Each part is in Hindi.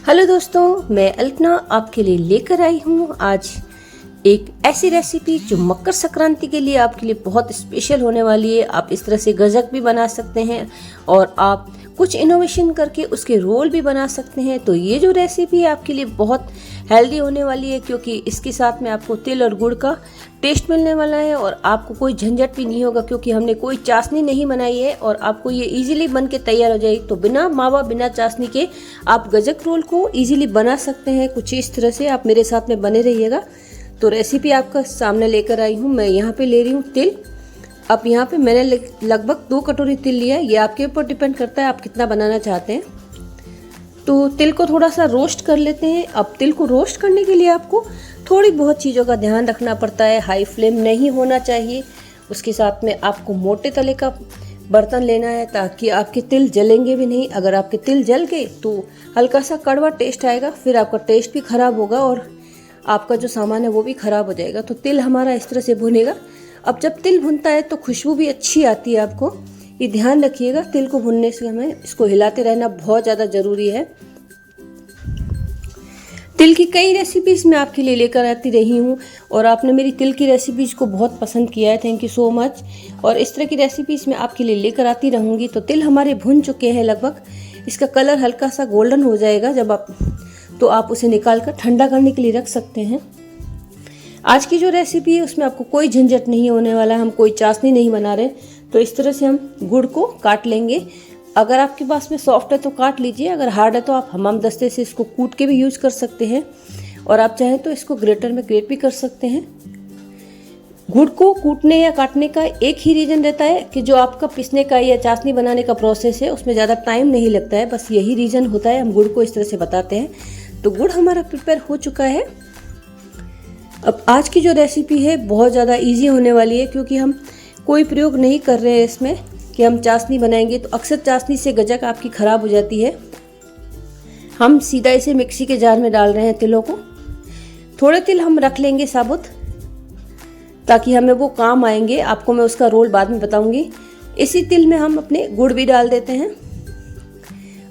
हेलो दोस्तों, मैं अल्पना आपके लिए लेकर आई हूँ आज एक ऐसी रेसिपी जो मकर संक्रांति के लिए आपके लिए बहुत स्पेशल होने वाली है। आप इस तरह से गजक भी बना सकते हैं और आप कुछ इनोवेशन करके उसके रोल भी बना सकते हैं। तो ये जो रेसिपी है आपके लिए बहुत हेल्दी होने वाली है, क्योंकि इसके साथ में आपको तिल और गुड़ का टेस्ट मिलने वाला है और आपको कोई झंझट भी नहीं होगा, क्योंकि हमने कोई चाशनी नहीं बनाई है और आपको ये इजीली बन के तैयार हो जाएगी। तो बिना मावा बिना चाशनी के आप गजक रोल को इजीली बना सकते हैं। कुछ इस तरह से आप मेरे साथ में बने रहिएगा। तो रेसिपी आपका सामने लेकर आई हूँ। मैं यहाँ पे ले रही हूँ तिल। अब यहाँ पे मैंने लगभग 2 कटोरी तिल लिया है। ये आपके ऊपर डिपेंड करता है आप कितना बनाना चाहते हैं। तो तिल को थोड़ा सा रोस्ट कर लेते हैं। अब तिल को रोस्ट करने के लिए आपको थोड़ी बहुत चीज़ों का ध्यान रखना पड़ता है। हाई फ्लेम नहीं होना चाहिए। उसके साथ में आपको मोटे तले का बर्तन लेना है ताकि आपके तिल जलेंगे भी नहीं। अगर आपके तिल जल गए तो हल्का सा कड़वा टेस्ट आएगा, फिर आपका टेस्ट भी खराब होगा और आपका जो सामान है वो भी खराब हो जाएगा। तो तिल हमारा इस तरह से भुनेगा। अब जब तिल भुनता है तो खुशबू भी अच्छी आती है। आपको ये ध्यान रखिएगा, तिल को भुनने से हमें इसको हिलाते रहना बहुत ज़्यादा ज़रूरी है। तिल की कई रेसिपीज़ मैं आपके लिए लेकर आती रही हूँ और आपने मेरी तिल की रेसिपीज़ को बहुत पसंद किया है। Thank you so much. और इस तरह की रेसिपीज़ मैं आपके लिए लेकर आती रहूँगी। तो तिल हमारे भुन चुके हैं लगभग। इसका कलर हल्का सा गोल्डन हो जाएगा जब आप उसे निकाल कर ठंडा करने के लिए रख सकते हैं। आज की जो रेसिपी है उसमें आपको कोई झंझट नहीं होने वाला है। हम कोई चाशनी नहीं बना रहे। तो इस तरह से हम गुड़ को काट लेंगे। अगर आपके पास में सॉफ्ट है तो काट लीजिए, अगर हार्ड है तो आप हमाम दस्ते से इसको कूट के भी यूज़ कर सकते हैं और आप चाहें तो इसको ग्रेटर में ग्रेट भी कर सकते हैं। गुड़ को कूटने या काटने का एक ही रीज़न रहता है कि जो आपका पिसने का या चाशनी बनाने का प्रोसेस है उसमें ज़्यादा टाइम नहीं लगता है। बस यही रीज़न होता है, हम गुड़ को इस तरह से बताते हैं। तो गुड़ हमारा प्रिपेयर हो चुका है। अब आज की जो रेसिपी है बहुत ज़्यादा इजी होने वाली है, क्योंकि हम कोई प्रयोग नहीं कर रहे हैं इसमें कि हम चाशनी बनाएंगे। तो अक्सर चाशनी से गजक आपकी ख़राब हो जाती है। हम सीधा इसे मिक्सी के जार में डाल रहे हैं तिलों को। थोड़े तिल हम रख लेंगे साबुत, ताकि हमें वो काम आएंगे। आपको मैं उसका रोल बाद में बताऊंगी। इसी तिल में हम अपने गुड़ भी डाल देते हैं।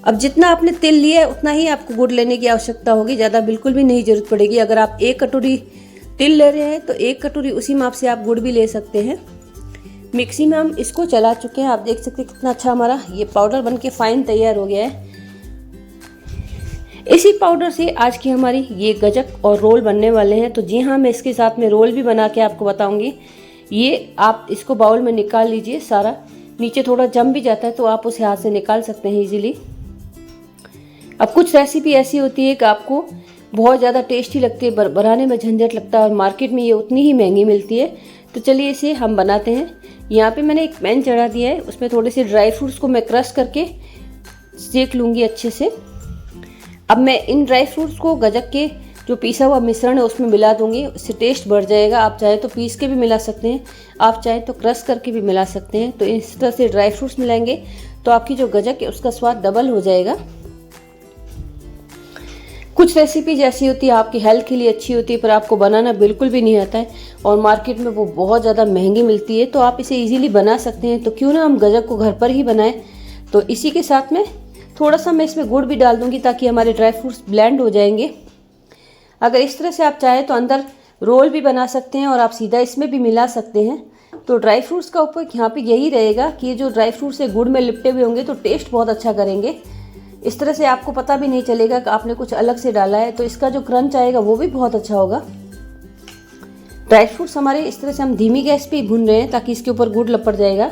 अब जितना आपने तिल लिया है उतना ही आपको गुड़ लेने की आवश्यकता होगी, ज़्यादा बिल्कुल भी नहीं जरूरत पड़ेगी। अगर आप 1 कटोरी तिल ले रहे हैं तो 1 कटोरी उसी माप से आप गुड़ भी ले सकते हैं। मिक्सी में हम इसको चला चुके हैं। आप देख सकते हैं कितना अच्छा हमारा ये पाउडर बनके फाइन तैयार हो गया है। इसी पाउडर से आज की हमारी ये गजक और रोल बनने वाले हैं। तो जी हाँ, मैं इसके साथ में रोल भी बना के आपको बताऊंगी। ये आप इसको बाउल में निकाल लीजिए। सारा नीचे थोड़ा जम भी जाता है तो आप उसे हाथ से निकाल सकते हैं इजीली। अब कुछ रेसिपी ऐसी होती है कि आपको बहुत ज़्यादा टेस्टी लगती है, बनाने में झंझट लगता है और मार्केट में ये उतनी ही महंगी मिलती है। तो चलिए इसे हम बनाते हैं। यहाँ पे मैंने एक पैन चढ़ा दिया है, उसमें थोड़े से ड्राई फ्रूट्स को मैं क्रश करके सेक लूँगी अच्छे से। अब मैं इन ड्राई फ्रूट्स को गजक के जो पीसा हुआ मिश्रण है उसमें मिला दूँगी। उससे टेस्ट बढ़ जाएगा। आप चाहे तो पीस के भी मिला सकते हैं, आप चाहे तो क्रश करके भी मिला सकते हैं। तो इस तरह से ड्राई फ्रूट्स मिलाएंगे तो आपकी जो गजक है उसका स्वाद डबल हो जाएगा। कुछ रेसिपीज ऐसी होती है आपकी हेल्थ के लिए अच्छी होती है, पर आपको बनाना बिल्कुल भी नहीं आता है और मार्केट में वो बहुत ज़्यादा महंगी मिलती है। तो आप इसे इजीली बना सकते हैं। तो क्यों ना हम गजक को घर पर ही बनाएं। तो इसी के साथ में थोड़ा सा मैं इसमें गुड़ भी डाल दूंगी ताकि हमारे ड्राई फ्रूट्स ब्लेंड हो जाएंगे। अगर इस तरह से आप चाहें तो अंदर रोल भी बना सकते हैं और आप सीधा इसमें भी मिला सकते हैं। तो ड्राई फ्रूट्स का उपयोग यहाँ पर यही रहेगा कि ये जो ड्राई फ्रूट्स है गुड़ में लिपटे हुए होंगे तो टेस्ट बहुत अच्छा करेंगे। इस तरह से आपको पता भी नहीं चलेगा कि आपने कुछ अलग से डाला है। तो इसका जो क्रंच आएगा वो भी बहुत अच्छा होगा। ड्राई फ्रूट्स हमारे इस तरह से हम धीमी गैस पे ही भून रहे हैं ताकि इसके ऊपर गुड़ लपट जाएगा।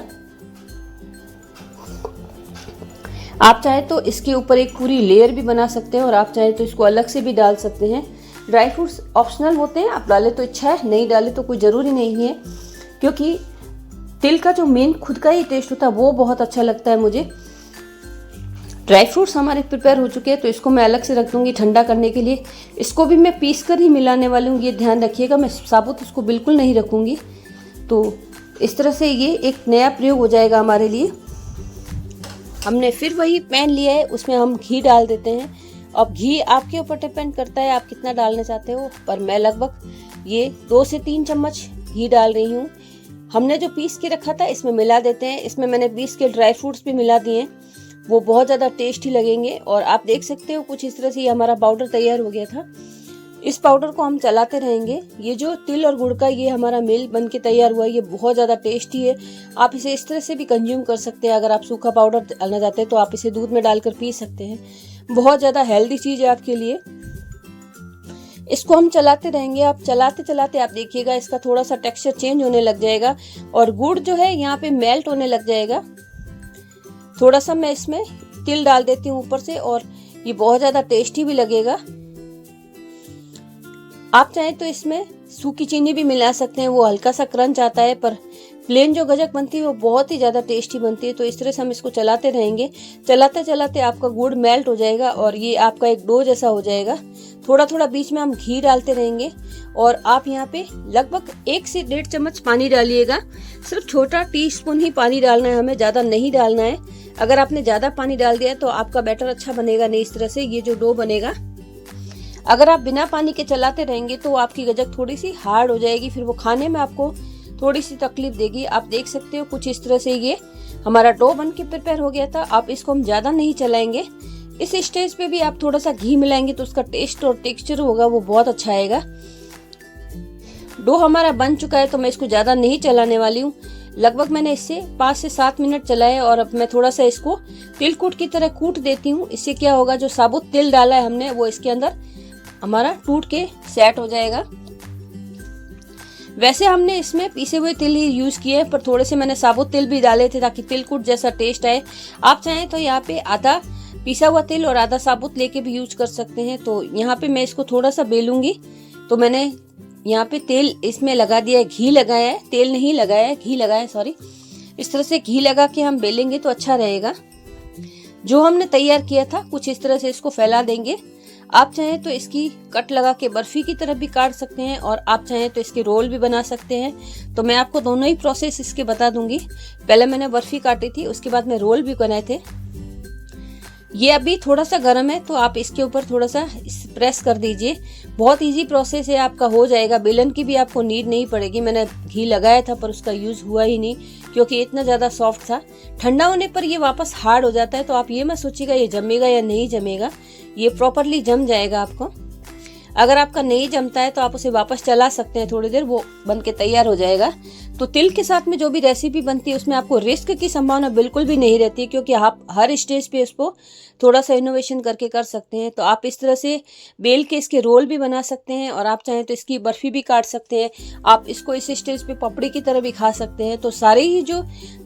आप चाहे तो इसके ऊपर एक पूरी लेयर भी बना सकते हैं और आप चाहे तो इसको अलग से भी डाल सकते हैं। ड्राई फ्रूट्स ऑप्शनल होते हैं, आप डाले तो अच्छा है, नहीं डाले तो कोई ज़रूरी नहीं है, क्योंकि तिल का जो मेन खुद का ही टेस्ट होता है वो बहुत अच्छा लगता है मुझे। ड्राई फ्रूट्स हमारे प्रिपेयर हो चुके हैं तो इसको मैं अलग से रख दूंगी ठंडा करने के लिए। इसको भी मैं पीस कर ही मिलाने वाली हूँ, ये ध्यान रखिएगा। मैं साबुत इसको बिल्कुल नहीं रखूँगी। तो इस तरह से ये एक नया प्रयोग हो जाएगा हमारे लिए। हमने फिर वही पैन लिया है, उसमें हम घी डाल देते हैं। अब घी आपके ऊपर डिपेंड करता है आप कितना डालना चाहते हो, पर मैं लगभग ये 2 से 3 चम्मच घी डाल रही हूँ। हमने जो पीस के रखा था इसमें मिला देते हैं। इसमें मैंने पीस के ड्राई फ्रूट्स भी मिला दिए। वो बहुत ज़्यादा टेस्टी लगेंगे। और आप देख सकते हो कुछ इस तरह से ये हमारा पाउडर तैयार हो गया था। इस पाउडर को हम चलाते रहेंगे। ये जो तिल और गुड़ का ये हमारा मेल बन के तैयार हुआ है, ये बहुत ज़्यादा टेस्टी है। आप इसे इस तरह से भी कंज्यूम कर सकते हैं। अगर आप सूखा पाउडर डालना चाहते हैं तो आप इसे दूध में डालकर पी सकते हैं। बहुत ज़्यादा हेल्दी चीज़ है आपके लिए। इसको हम चलाते रहेंगे। आप चलाते चलाते आप देखिएगा इसका थोड़ा सा टेक्सचर चेंज होने लग जाएगा और गुड़ जो है यहाँ पे मेल्ट होने लग जाएगा। थोड़ा सा मैं इसमें तिल डाल देती हूँ ऊपर से और ये बहुत ज़्यादा टेस्टी भी लगेगा। आप चाहें तो इसमें सूखी चीनी भी मिला सकते हैं, वो हल्का सा क्रंच आता है, पर प्लेन जो गजक बनती है वो बहुत ही ज़्यादा टेस्टी बनती है। तो इस तरह से हम इसको चलाते रहेंगे। चलाते चलाते आपका गुड़ मेल्ट हो जाएगा और ये आपका एक डो जैसा हो जाएगा। थोड़ा थोड़ा बीच में हम घी डालते रहेंगे और आप यहाँ पे लगभग 1 से 1.5 चम्मच पानी डालिएगा। सिर्फ छोटा टीस्पून ही पानी डालना है, हमें ज़्यादा नहीं डालना है। अगर आपने ज़्यादा पानी डाल दिया तो आपका बैटर अच्छा बनेगा नहीं। इस तरह से ये जो डो बनेगा, अगर आप बिना पानी के चलाते रहेंगे तो आपकी गजक थोड़ी सी हार्ड हो जाएगी, फिर वो खाने में आपको थोड़ी सी तकलीफ देगी। आप देख सकते हो कुछ इस तरह से ये हमारा डो बन के प्रिपेयर हो गया था। आप इसको हम ज़्यादा नहीं चलाएंगे। इस स्टेज पे भी आप थोड़ा सा घी मिलाएंगे तो उसका टेस्ट और टेक्सचर होगा वो बहुत अच्छा आएगा। डो हमारा बन चुका है तो मैं इसको ज़्यादा नहीं चलाने वाली हूँ। लगभग मैंने इससे 5 से 7 मिनट चलाए और अब मैं थोड़ा सा इसको तिलकुट की तरह कूट देती हूँ। इससे क्या होगा, जो साबुत तिल डाला है हमने वो इसके अंदर हमारा टूट के सेट हो जाएगा। वैसे हमने इसमें पीसे हुए तिल ही यूज किए हैं, पर थोड़े से मैंने साबुत तिल भी डाले थे ताकि तिलकुट जैसा टेस्ट आए। आप चाहें तो यहाँ पे आधा पिसा हुआ तिल और आधा साबुत लेके भी यूज कर सकते हैं। तो यहाँ पे मैं इसको थोड़ा सा बेलूंगी। तो मैंने यहाँ पे तेल इसमें लगा दिया है, घी लगाया है, तेल नहीं लगाया है, घी लगाया है, सॉरी। इस तरह से घी लगा के हम बेलेंगे तो अच्छा रहेगा। जो हमने तैयार किया था कुछ इस तरह से इसको फैला देंगे। आप चाहें तो इसकी कट लगा के बर्फी की तरह भी काट सकते हैं और आप चाहें तो इसके रोल भी बना सकते हैं। तो मैं आपको दोनों ही प्रोसेस इसके बता दूंगी। पहले मैंने बर्फी काटी थी, उसके बाद मैं रोल भी बनाए थे। ये अभी थोड़ा सा गर्म है तो आप इसके ऊपर थोड़ा सा प्रेस कर दीजिए। बहुत इजी प्रोसेस है, आपका हो जाएगा। बेलन की भी आपको नीड नहीं पड़ेगी। मैंने घी लगाया था पर उसका यूज हुआ ही नहीं क्योंकि इतना ज़्यादा सॉफ्ट था। ठंडा होने पर ये वापस हार्ड हो जाता है। तो आप ये मत सोचिएगा ये जमेगा या नहीं जमेगा, ये प्रॉपरली जम जाएगा आपको। अगर आपका नहीं जमता है तो आप उसे वापस चला सकते हैं थोड़ी देर, वो बन के तैयार हो जाएगा। तो तिल के साथ में जो भी रेसिपी बनती है उसमें आपको रिस्क की संभावना बिल्कुल भी नहीं रहती है क्योंकि आप हर स्टेज पे इसको थोड़ा सा इनोवेशन करके कर सकते हैं। तो आप इस तरह से बेल के इसके रोल भी बना सकते हैं और आप चाहें तो इसकी बर्फी भी काट सकते हैं। आप इसको इस स्टेज पे पपड़ी की तरह भी खा सकते हैं। तो सारे ही जो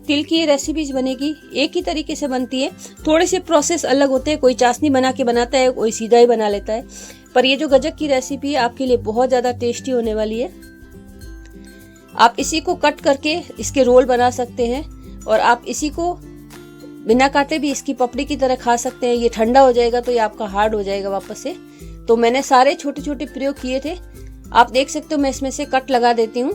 तिल की रेसिपीज बनेगी एक ही तरीके से बनती है। थोड़े से प्रोसेस अलग होते हैं, कोई चाशनी बना के बनाता है, कोई सीधा ही बना लेता है। पर ये जो गजक की रेसिपी है आपके लिए बहुत ज़्यादा टेस्टी होने वाली है। आप इसी को कट करके इसके रोल बना सकते हैं और आप इसी को बिना काटे भी इसकी पपड़ी की तरह खा सकते हैं। ये ठंडा हो जाएगा तो ये आपका हार्ड हो जाएगा वापस से। तो मैंने सारे छोटे छोटे प्रयोग किए थे, आप देख सकते हो। मैं इसमें से कट लगा देती हूँ।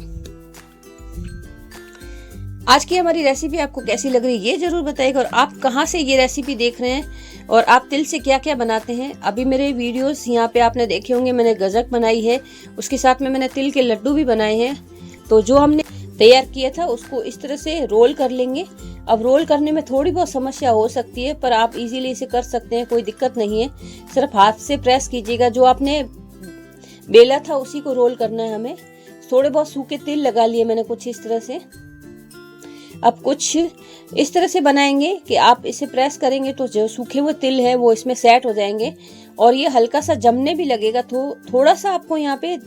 आज की हमारी रेसिपी आपको कैसी लग रही है ये जरूर बताइएगा। और आप कहाँ से ये रेसिपी देख रहे हैं और आप तिल से क्या क्या बनाते हैं। अभी मेरे वीडियोस यहाँ पे आपने देखे होंगे, मैंने गजक बनाई है, उसके साथ में मैंने तिल के लड्डू भी बनाए हैं। तो जो हमने तैयार किया था उसको इस तरह से रोल कर लेंगे। अब रोल करने में थोड़ी बहुत समस्या हो सकती है पर आप इजीली इसे कर सकते हैं, कोई दिक्कत नहीं है। सिर्फ हाथ से प्रेस कीजिएगा। जो आपने बेला था उसी को रोल करना है हमें। थोड़े बहुत सूखे तिल लगा लिए मैंने कुछ इस तरह से। अब कुछ इस तरह से बनाएंगे कि आप इसे प्रेस करेंगे तो जो सूखे हुए तिल है वो इसमें सेट हो जाएंगे और ये हल्का सा जमने भी लगेगा। तो थोड़ा सा आपको यहाँ पे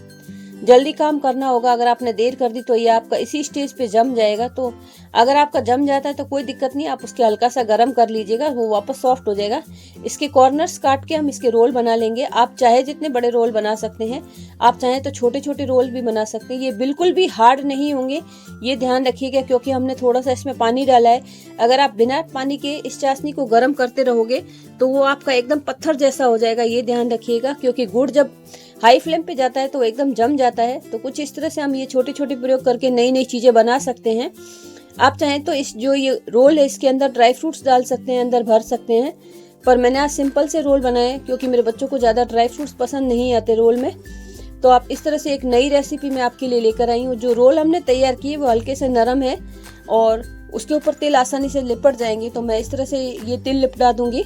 जल्दी काम करना होगा। अगर आपने देर कर दी तो ये आपका इसी स्टेज पे जम जाएगा। तो अगर आपका जम जाता है तो कोई दिक्कत नहीं, आप उसके हल्का सा गर्म कर लीजिएगा, वो वापस सॉफ्ट हो जाएगा। इसके कॉर्नर्स काट के हम इसके रोल बना लेंगे। आप चाहे जितने बड़े रोल बना सकते हैं, आप चाहें तो छोटे छोटे रोल भी बना सकते हैं। ये बिल्कुल भी हार्ड नहीं होंगे, ये ध्यान रखिएगा क्योंकि हमने थोड़ा सा इसमें पानी डाला है। अगर आप बिना पानी के इस चाशनी को गर्म करते रहोगे तो वो आपका एकदम पत्थर जैसा हो जाएगा, ये ध्यान रखिएगा। क्योंकि गुड़ जब हाई फ्लेम पे जाता है तो एकदम जम जाता है। तो कुछ इस तरह से हम ये छोटे छोटे प्रयोग करके नई नई चीजें बना सकते हैं। आप चाहें तो इस जो ये रोल है इसके अंदर ड्राई फ्रूट्स डाल सकते हैं, अंदर भर सकते हैं। पर मैंने आज सिंपल से रोल बनाए क्योंकि मेरे बच्चों को ज़्यादा ड्राई फ्रूट्स पसंद नहीं आते रोल में। तो आप इस तरह से एक नई रेसिपी मैं आपके लिए लेकर आई हूँ। जो रोल हमने तैयार किए वो हल्के से नरम है और उसके ऊपर तिल आसानी से लिपट जाएंगे। तो मैं इस तरह से ये तिल लिपटा दूंगी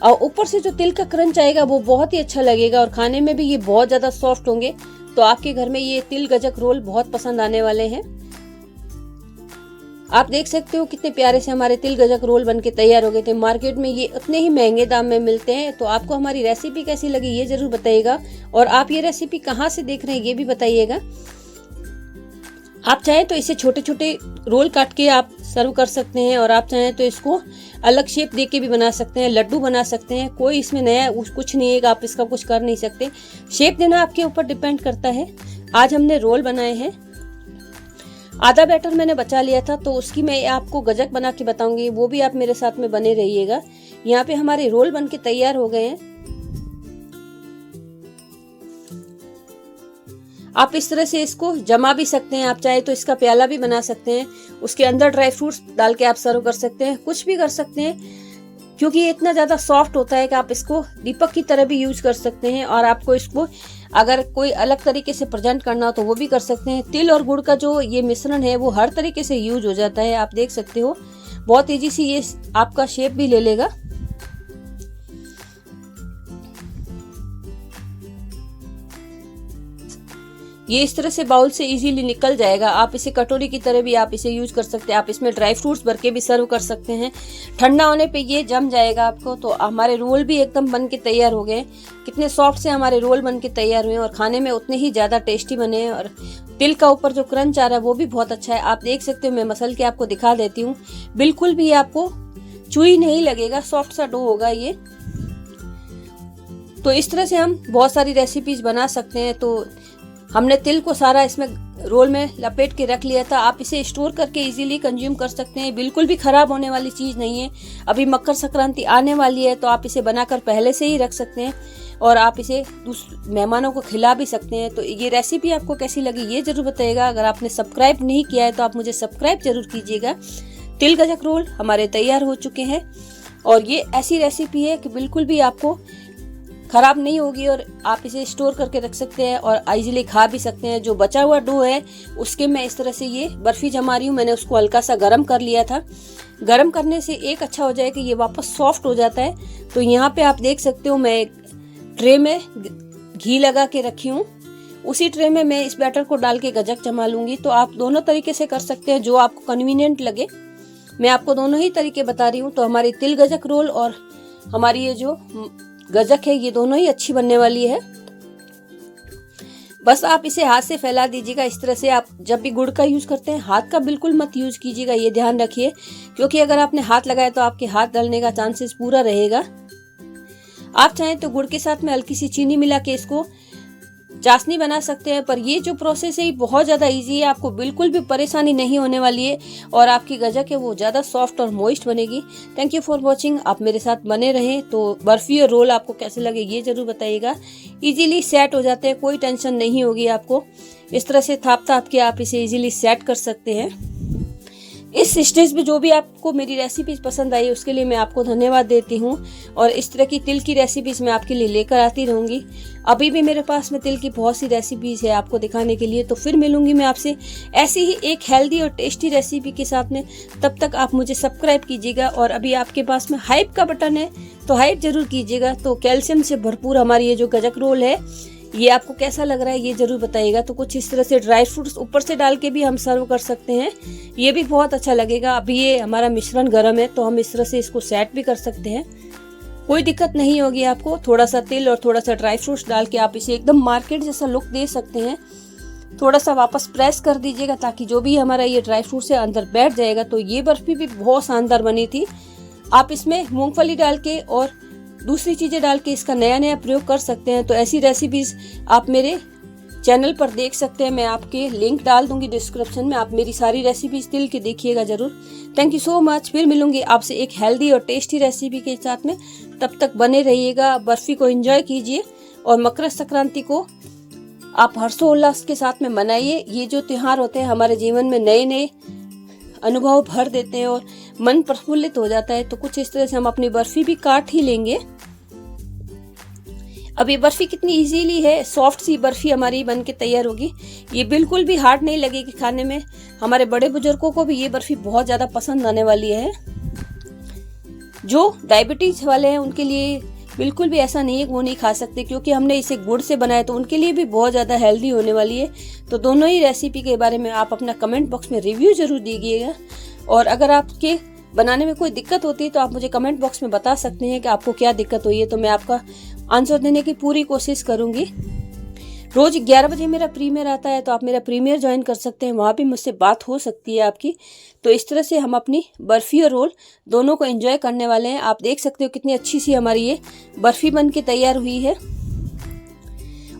और ऊपर से जो तिल का क्रंच आएगा वो बहुत ही अच्छा लगेगा और खाने में भी ये बहुत ज़्यादा सॉफ्ट होंगे। तो आपके घर में ये तिल गजक रोल बहुत पसंद आने वाले हैं। आप देख सकते हो कितने प्यारे से हमारे तिल गजक रोल बनके तैयार हो गए थे। मार्केट में ये उतने ही महंगे दाम में मिलते हैं। तो आपको हमारी रेसिपी कैसी लगी ये जरूर बताइएगा और आप ये रेसिपी कहाँ से देख रहे हैं ये भी बताइएगा। आप चाहें तो इसे छोटे छोटे रोल काट के आप सर्व कर सकते हैं और आप चाहें तो इसको अलग शेप दे के भी बना सकते हैं, लड्डू बना सकते हैं। कोई इसमें नया कुछ नहीं है, आप इसका कुछ कर नहीं सकते। शेप देना आपके ऊपर डिपेंड करता है। आज हमने रोल बनाए हैं। आधा बैटर मैंने बचा लिया था तो उसकी मैं आपको गजक बना के बताऊंगी, वो भी आप मेरे साथ में बने रहिएगा। यहाँ पे हमारे रोल बन के तैयार हो गए हैं। आप इस तरह से इसको जमा भी सकते हैं, आप चाहे तो इसका प्याला भी बना सकते हैं, उसके अंदर ड्राई फ्रूट्स डाल के आप सर्व कर सकते हैं, कुछ भी कर सकते हैं क्योंकि ये इतना ज़्यादा सॉफ्ट होता है कि आप इसको दीपक की तरह भी यूज कर सकते हैं। और आपको इसको अगर कोई अलग तरीके से प्रेजेंट करना हो तो वो भी कर सकते हैं। तिल और गुड़ का जो ये मिश्रण है वो हर तरीके से यूज हो जाता है। आप देख सकते हो बहुत तेजी से ये आपका शेप भी ले लेगा। ये इस तरह से बाउल से इजीली निकल जाएगा। आप इसे कटोरी की तरह भी आप इसे यूज कर सकते हैं। आप इसमें ड्राई फ्रूट्स भर के भी सर्व कर सकते हैं। ठंडा होने पे ये जम जाएगा आपको। तो हमारे रोल भी एकदम बन के तैयार हो गए। कितने सॉफ्ट से हमारे रोल बन के तैयार हुए और खाने में उतने ही ज़्यादा टेस्टी बने हैं। और तिल का ऊपर जो क्रंच आ रहा है वो भी बहुत अच्छा है। आप देख सकते हो, मैं मसल के आपको दिखा देती हूँ। बिल्कुल भी आपको चुई नहीं लगेगा, सॉफ्ट सा डो होगा ये। तो इस तरह से हम बहुत सारी रेसिपीज बना सकते हैं। तो हमने तिल को सारा इसमें रोल में लपेट के रख लिया था। आप इसे स्टोर करके इजीली कंज्यूम कर सकते हैं। बिल्कुल भी खराब होने वाली चीज़ नहीं है। अभी मकर संक्रांति आने वाली है तो आप इसे बनाकर पहले से ही रख सकते हैं और आप इसे मेहमानों को खिला भी सकते हैं। तो ये रेसिपी आपको कैसी लगी ये जरूर बताइएगा। अगर आपने सब्सक्राइब नहीं किया है तो आप मुझे सब्सक्राइब जरूर कीजिएगा। तिल गजक रोल हमारे तैयार हो चुके हैं और ये ऐसी रेसिपी है कि बिल्कुल भी आपको खराब नहीं होगी और आप इसे स्टोर करके रख सकते हैं और इजीली खा भी सकते हैं। जो बचा हुआ डो है उसके मैं इस तरह से ये बर्फी जमा रही हूँ। मैंने उसको हल्का सा गर्म कर लिया था। गर्म करने से एक अच्छा हो जाए कि ये वापस सॉफ्ट हो जाता है। तो यहाँ पे आप देख सकते हो मैं एक ट्रे में घी लगा के रखी हूँ। उसी ट्रे में मैं इस बैटर को डाल के गजक जमा लूंगी। तो आप दोनों तरीके से कर सकते हैं, जो आपको कन्वीनियंट लगे। मैं आपको दोनों ही तरीके बता रही हूँ। तो हमारी तिल गजक रोल और हमारी ये जो गजक है ये दोनों ही अच्छी बनने वाली है। बस आप इसे हाथ से फैला दीजिएगा इस तरह से। आप जब भी गुड़ का यूज करते हैं हाथ का बिल्कुल मत यूज कीजिएगा, ये ध्यान रखिए, क्योंकि अगर आपने हाथ लगाया तो आपके हाथ डलने का चांसेस पूरा रहेगा। आप चाहें तो गुड़ के साथ में हल्की सी चीनी मिला के इसको चाशनी बना सकते हैं। पर ये जो प्रोसेस है ये बहुत ज़्यादा इजी है। आपको बिल्कुल भी परेशानी नहीं होने वाली है और आपकी गजक है वो ज़्यादा सॉफ्ट और मॉइस्ट बनेगी। Thank you for watching. आप मेरे साथ बने रहें। तो बर्फी और रोल आपको कैसे लगे ये जरूर बताइएगा। इजीली सेट हो जाते हैं, कोई टेंशन नहीं होगी आपको। इस तरह से थाप थाप के आप इसे इजीली सेट कर सकते हैं। इस स्टेज पे जो भी आपको मेरी रेसिपीज पसंद आई उसके लिए मैं आपको धन्यवाद देती हूँ और इस तरह की तिल की रेसिपीज मैं आपके लिए लेकर आती रहूँगी। अभी भी मेरे पास में तिल की बहुत सी रेसिपीज है आपको दिखाने के लिए। तो फिर मिलूंगी मैं आपसे ऐसी ही एक हेल्दी और टेस्टी रेसिपी के साथ में। तब तक आप मुझे सब्सक्राइब कीजिएगा और अभी आपके पास में हाइप का बटन है तो हाइप जरूर कीजिएगा। तो कैल्शियम से भरपूर हमारी ये जो गजक रोल है ये आपको कैसा लग रहा है ये जरूर बताइएगा। तो कुछ इस तरह से ड्राई फ्रूट्स ऊपर से डाल के भी हम सर्व कर सकते हैं, ये भी बहुत अच्छा लगेगा। अभी ये हमारा मिश्रण गर्म है तो हम इस तरह से इसको सेट भी कर सकते हैं, कोई दिक्कत नहीं होगी आपको। थोड़ा सा तिल और थोड़ा सा ड्राई फ्रूट्स डाल के आप इसे एकदम मार्केट जैसा लुक दे सकते हैं। थोड़ा सा वापस प्रेस कर दीजिएगा ताकि जो भी हमारा ये ड्राई फ्रूट्स है अंदर बैठ जाएगा। तो ये बर्फी भी बहुत शानदार बनी थी। आप इसमें मूंगफली डाल के और दूसरी चीज़ें डाल के इसका नया नया प्रयोग कर सकते हैं। तो ऐसी रेसिपीज आप मेरे चैनल पर देख सकते हैं। मैं आपके लिंक डाल दूंगी डिस्क्रिप्शन में। आप मेरी सारी रेसिपीज तिल की देखिएगा जरूर। Thank you so much. फिर मिलूंगी आपसे एक हेल्दी और टेस्टी रेसिपी के साथ में। तब तक बने रहिएगा, बर्फी को एंजॉय कीजिए और मकर संक्रांति को आप हर्षोल्लास के साथ में मनाइए। ये जो त्योहार होते हैं हमारे जीवन में नए नए अनुभव भर देते हैं और मन प्रफुल्लित हो जाता है। तो कुछ इस तरह से हम अपनी बर्फी भी काट ही लेंगे। अब ये बर्फ़ी कितनी इजीली है, सॉफ्ट सी बर्फ़ी हमारी बन के तैयार होगी। ये बिल्कुल भी हार्ड नहीं लगेगी खाने में। हमारे बड़े बुजुर्गों को भी ये बर्फ़ी बहुत ज़्यादा पसंद आने वाली है। जो डायबिटीज़ वाले हैं उनके लिए बिल्कुल भी ऐसा नहीं है कि वो नहीं खा सकते, क्योंकि हमने इसे गुड़ से बनाया तो उनके लिए भी बहुत ज़्यादा हेल्दी होने वाली है। तो दोनों ही रेसिपी के बारे में आप अपना कमेंट बॉक्स में रिव्यू ज़रूर दीजिएगा। और अगर आपके बनाने में कोई दिक्कत होती है तो आप मुझे कमेंट बॉक्स में बता सकते हैं कि आपको क्या दिक्कत हुई है, तो मैं आपका आंसर देने की पूरी कोशिश करूँगी। रोज़ 11 बजे मेरा प्रीमियर आता है, तो आप मेरा प्रीमियर ज्वाइन कर सकते हैं, वहाँ भी मुझसे बात हो सकती है आपकी। तो इस तरह से हम अपनी बर्फ़ी और रोल दोनों को एंजॉय करने वाले हैं। आप देख सकते हो कितनी अच्छी सी हमारी ये बर्फ़ी बन के तैयार हुई है।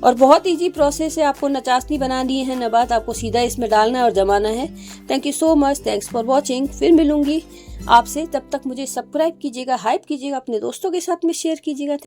और बहुत इजी प्रोसेस है, आपको न चाशनी बनानी है न बात, आपको सीधा इसमें डालना है और जमाना है। Thank you so much, thanks for watching. फिर मिलूंगी आपसे, तब तक मुझे सब्सक्राइब कीजिएगा, हाइप कीजिएगा, अपने दोस्तों के साथ में शेयर कीजिएगा।